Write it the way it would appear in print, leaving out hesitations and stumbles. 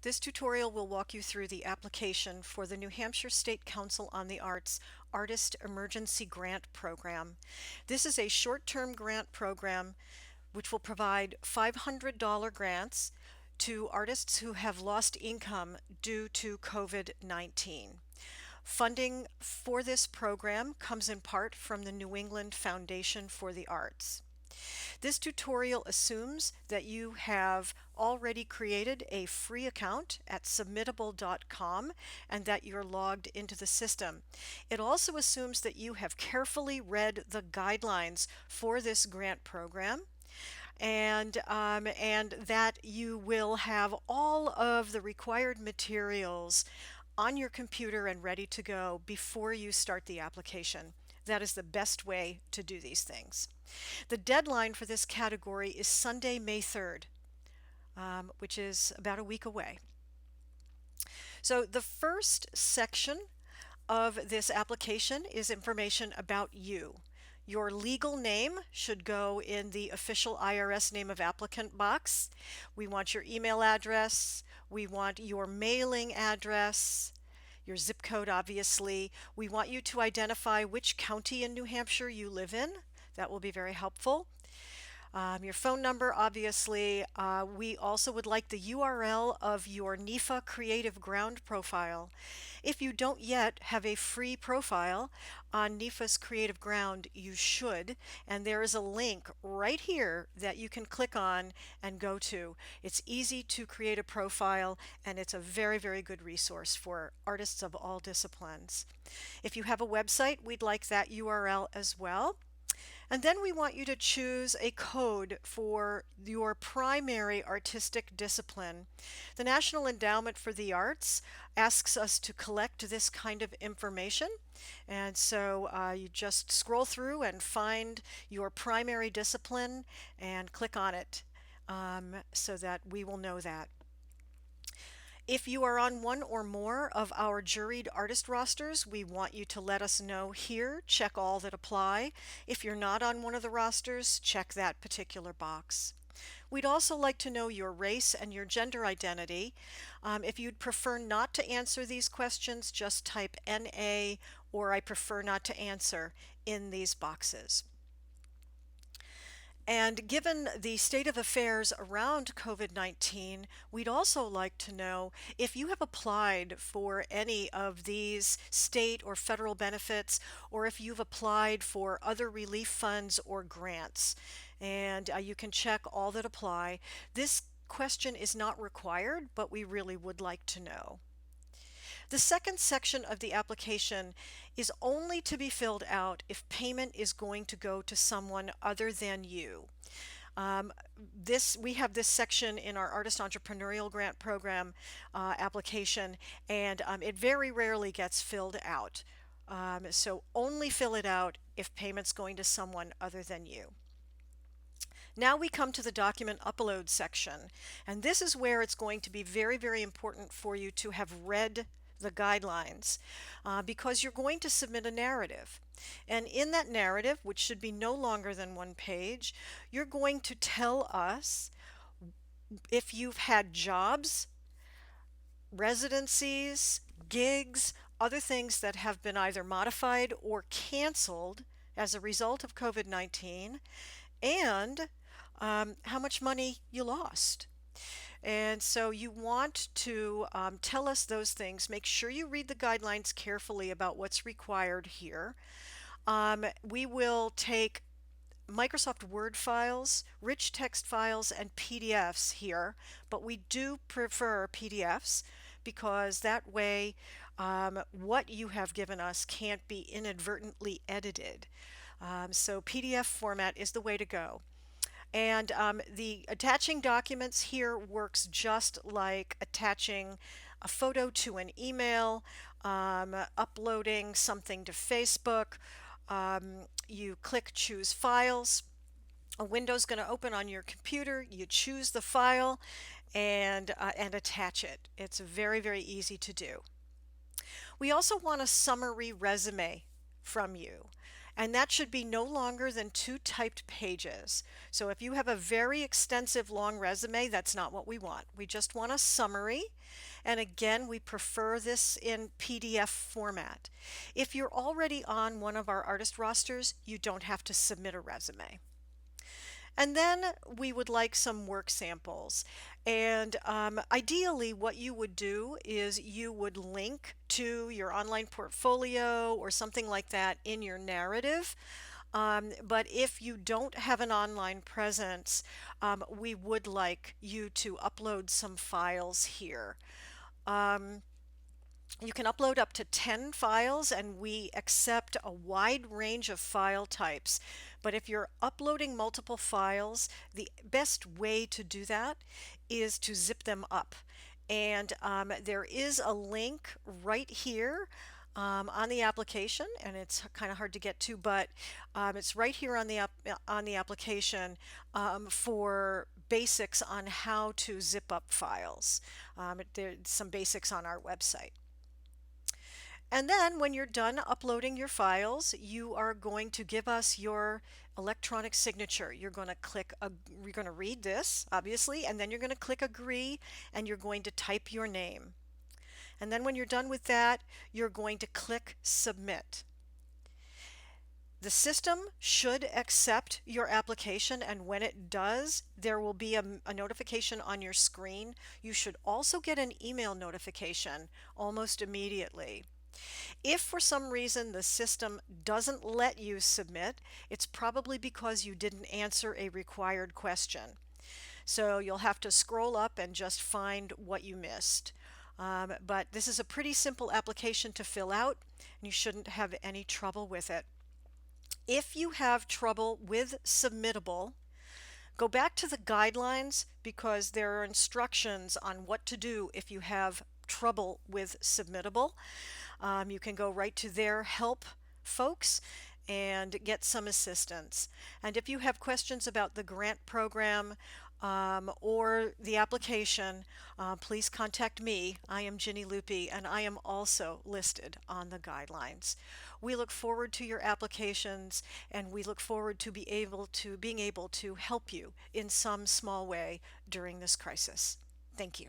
This tutorial will walk you through the application for the New Hampshire State Council on the Arts Artist Emergency Grant Program. This is a short-term grant program which will provide $500 grants to artists who have lost income due to COVID-19. Funding for this program comes in part from the New England Foundation for the Arts. This tutorial assumes that you have already created a free account at submittable.com and that you're logged into the system. It also assumes that you have carefully read the guidelines for this grant program and that you will have all of the required materials on your computer and ready to go before you start the application. That is the best way to do these things. The deadline for this category is Sunday, May 3rd, which is about a week away. So the first section of this application is information about you. Your legal name should go in the official IRS name of applicant box. We want your email address. We want your mailing address, your zip code, obviously. We want you to identify which county in New Hampshire you live in. That will be very helpful. Your phone number, obviously. We also would like the URL of your NEFA Creative Ground profile. If you don't yet have a free profile on NEFA's Creative Ground, you should, and there is a link right here that you can click on and go to. It's easy to create a profile, and it's a very, very good resource for artists of all disciplines. If you have a website, we'd like that URL as well. And then we want you to choose a code for your primary artistic discipline. The National Endowment for the Arts asks us to collect this kind of information. And so you just scroll through and find your primary discipline and click on it so that we will know that. If you are on one or more of our juried artist rosters, we want you to let us know here. Check all that apply. If you're not on one of the rosters, check that particular box. We'd also like to know your race and your gender identity. If you'd prefer not to answer these questions, just type NA or I prefer not to answer in these boxes. And given the state of affairs around COVID-19, we'd also like to know if you have applied for any of these state or federal benefits, or if you've applied for other relief funds or grants. And you can check all that apply. This question is not required, but we really would like to know. The second section of the application is only to be filled out if payment is going to go to someone other than you. We have this section in our Artist Entrepreneurial Grant Program application, and it very rarely gets filled out. So only fill it out if payment's going to someone other than you. Now we come to the document upload section, and this is where it's going to be very, very important for you to have read the guidelines because you're going to submit a narrative. And in that narrative, which should be no longer than one page, you're going to tell us if you've had jobs, residencies, gigs, other things that have been either modified or canceled as a result of COVID-19, and how much money you lost. And so you want to tell us those things. Make sure you read the guidelines carefully about what's required here. We will take Microsoft Word files, rich text files, and PDFs here, but we do prefer PDFs because that way what you have given us can't be inadvertently edited. So PDF format is the way to go. And the attaching documents here works just like attaching a photo to an email, uploading something to Facebook. You click Choose Files. A window's going to open on your computer. You choose the file and attach it. It's very, very easy to do. We also want a summary resume from you. And that should be no longer than 2 typed pages. So if you have a very extensive long resume, that's not what we want. We just want a summary. And again, we prefer this in PDF format. If you're already on one of our artist rosters, you don't have to submit a resume. And then we would like some work samples. And ideally, what you would do is you would link to your online portfolio or something like that in your narrative. But if you don't have an online presence, we would like you to upload some files here. You can upload up to 10 files, and we accept a wide range of file types. But if you're uploading multiple files, the best way to do that is to zip them up. And there is a link right here on the application, and it's kind of hard to get to, but it's right here on the application for basics on how to zip up files. There's some basics on our website. And then when you're done uploading your files, you are going to give us your electronic signature. You're going to read this, obviously, and then you're going to click agree, and you're going to type your name. And then when you're done with that, you're going to click submit. The system should accept your application, and when it does, there will be a notification on your screen. You should also get an email notification almost immediately. If for some reason the system doesn't let you submit, it's probably because you didn't answer a required question. So you'll have to scroll up and just find what you missed. But this is a pretty simple application to fill out, and you shouldn't have any trouble with it. If you have trouble with Submittable, go back to the guidelines because there are instructions on what to do if you have trouble with Submittable. You can go right to their help folks and get some assistance. And if you have questions about the grant program or the application, please contact me. I am Ginny Lupi, and I am also listed on the guidelines. We look forward to your applications, and we look forward to being able to help you in some small way during this crisis. Thank you.